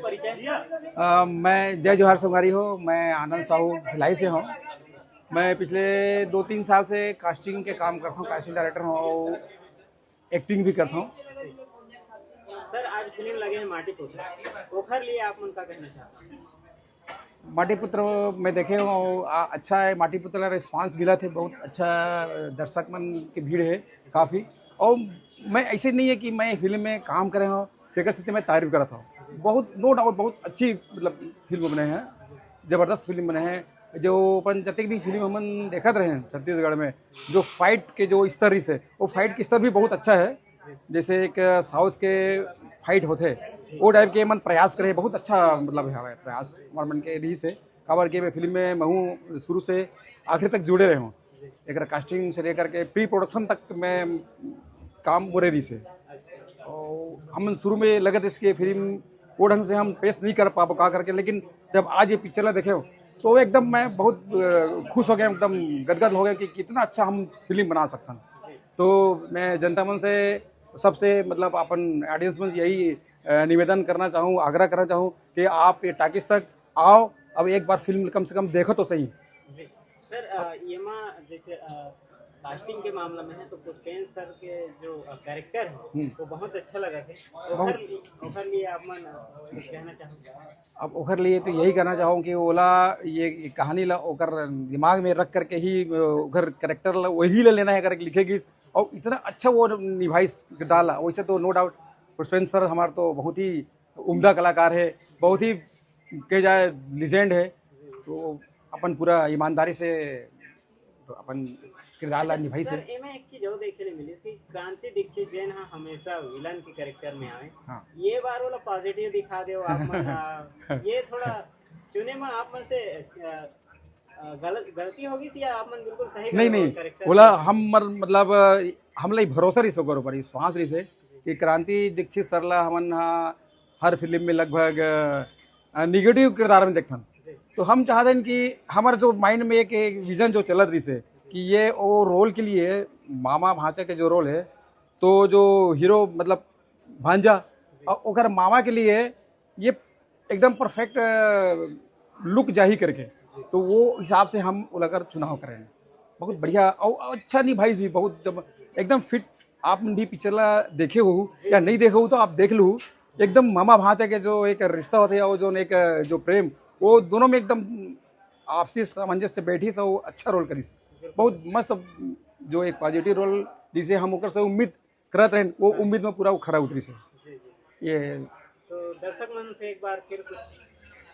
परिचय। मैं जय जोहार संगवारी हो। मैं आनंद साहू भिलाई से हूँ। मैं पिछले 2-3 साल से कास्टिंग के काम करता हूँ, कास्टिंग डायरेक्टर हूँ और एक्टिंग भी करता हूँ। सर आज फिल्म लगे हैं माटी पुत्र, ओखर लिए आप मन का कहना चाहता हूँ। माटी पुत्र में देखे हो अच्छा है। माटी पुत्र का रिस्पांस मिला थे, बहुत अच्छा दर्शक मन की भीड़ है काफ़ी। और मैं ऐसे नहीं है कि मैं फिल्म में काम कर रहा हूँ तेकर से मैं तारीफ कर रहा था। बहुत नो डाउट बहुत अच्छी मतलब फिल्म बने हैं, ज़बरदस्त फिल्म बने हैं। जो अपन जतक भी फिल्म हमन देखत रहे हैं छत्तीसगढ़ में, जो फाइट के जो स्तर से वो फाइट के स्तर भी बहुत अच्छा है। जैसे एक साउथ के फाइट होते वो टाइप के मन प्रयास करे, बहुत अच्छा मतलब है प्रयास हमारे मन के रही से काबर के मैं फिल्म में मैं शुरू से आखिर तक जुड़े रहे हूँ। एक कास्टिंग से लेकर के प्री प्रोडक्शन तक मैं काम बुरे रही से। और हम शुरू में लगे थे इसके फिल्म वो ढंग से हम पेश नहीं कर पा करके, लेकिन जब आज ये पिक्चर देखे हो तो एकदम मैं बहुत खुश हो गया, एकदम गदगद हो गया कि कितना अच्छा हम फिल्म बना सकते हैं। तो मैं जनता मन से सबसे मतलब अपन ऑडियंस में यही निवेदन करना चाहूँ, आग्रह करना चाहूँ कि आप ये टाकिस तक आओ, अब एक बार फिल्म कम से कम देखो तो सही। जी सर, ये माँ जैसे कास्टिंग के मामला में है तो पुष्पेंद्र सर के जो कैरेक्टर है वो बहुत अच्छा लगा थे। ओखर लिए आप मन कुछ कहना चाहूँगा। अब ओखर लिए तो यही कहना चाहूँ कि ओला ये कहानी ला ओकर दिमाग में रख करके ही ओकर करेक्टर ला वही ले लेना है करके लिखेगी और इतना अच्छा वो निभाई डाला। वैसे तो नो डाउट पुष्पेंद्र सर हमारे तो बहुत ही उम्दा कलाकार है, बहुत ही कह जाए लीजेंड है। तो अपन पूरा ईमानदारी से अपन किरदार ला निभाई से। सर एमे एक चीज और देखे ले मिली कि क्रांति दीक्षित जैन हा हमेशा विलन के कैरेक्टर में आए। हाँ। ये बार वाला पॉजिटिव दिखा दे आप मन ये थोड़ा चुने में आप मन से गलती होगी या आप मन बिल्कुल सही नहीं कैरेक्टर बोला हम मतलब हम लाई भरोसा रही सो करो पर विश्वास रही से कि क्रांति दीक्षित सरला हमन हर फिल्म में लगभग निगेटिव किरदार में देखथन। तो हम चाहते हैं कि हमारे जो माइंड में एक विजन जो चलत रही से कि ये वो रोल के लिए मामा भांचा के जो रोल है, तो जो हीरो मतलब भांजा और ओकर मामा के लिए ये एकदम परफेक्ट लुक जाही करके, तो वो हिसाब से हम उलगर चुनाव करें। बहुत बढ़िया और अच्छा नहीं भाई भी बहुत एकदम फिट। आप भी पिक्चर ला देखे हो या नहीं देखे हो तो आप देख लो, एकदम मामा भांचा के जो एक रिश्ता होता है और जो एक जो प्रेम वो दोनों में एकदम आपसी सामंजस्य से बैठी से वो अच्छा रोल करी से बहुत मस्त। जो एक पॉजिटिव रोल जिसे हम ओकर से उम्मीद करत रहे वो उम्मीद में पूरा वो खरा उतरी से। ये तो दर्शक मन से एक बार फिर कुछ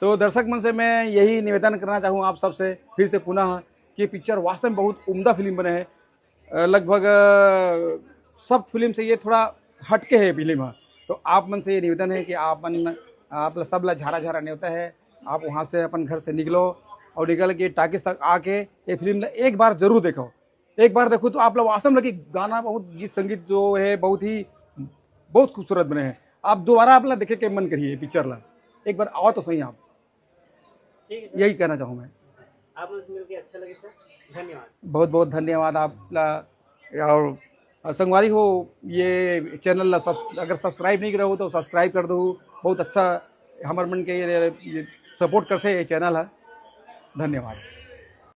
तो दर्शक मन से मैं यही निवेदन करना चाहूँ आप सबसे फिर से पुनः कि पिक्चर वास्तव में बहुत उम्दा फिल्म बने हैं। लगभग सब फिल्म से ये थोड़ा हटके है फिल्म है। तो आप मन से ये निवेदन है कि आप सब ला झारा झारा न्योता है, आप वहाँ से अपन घर से निकलो और निकल के टाकिस तक आके ये फिल्म एक बार जरूर देखो। एक बार देखो तो आप लोग वास्तव लगे गाना बहुत गीत संगीत जो है बहुत खूबसूरत बने हैं। आप दोबारा आप ला देखे के मन करिए पिक्चर ला, एक बार आओ तो सही आप। ठीक है, यही कहना चाहूँ मैं। आप मुझसे मिलकर अच्छा लगे सर, धन्यवाद। बहुत बहुत धन्यवाद आप और संगवारी हो। ये चैनल अगर सब्सक्राइब नहीं करे हो तो सब्सक्राइब कर दो। बहुत अच्छा हमारे मन के ये सपोर्ट करते ये चैनल है। धन्यवाद।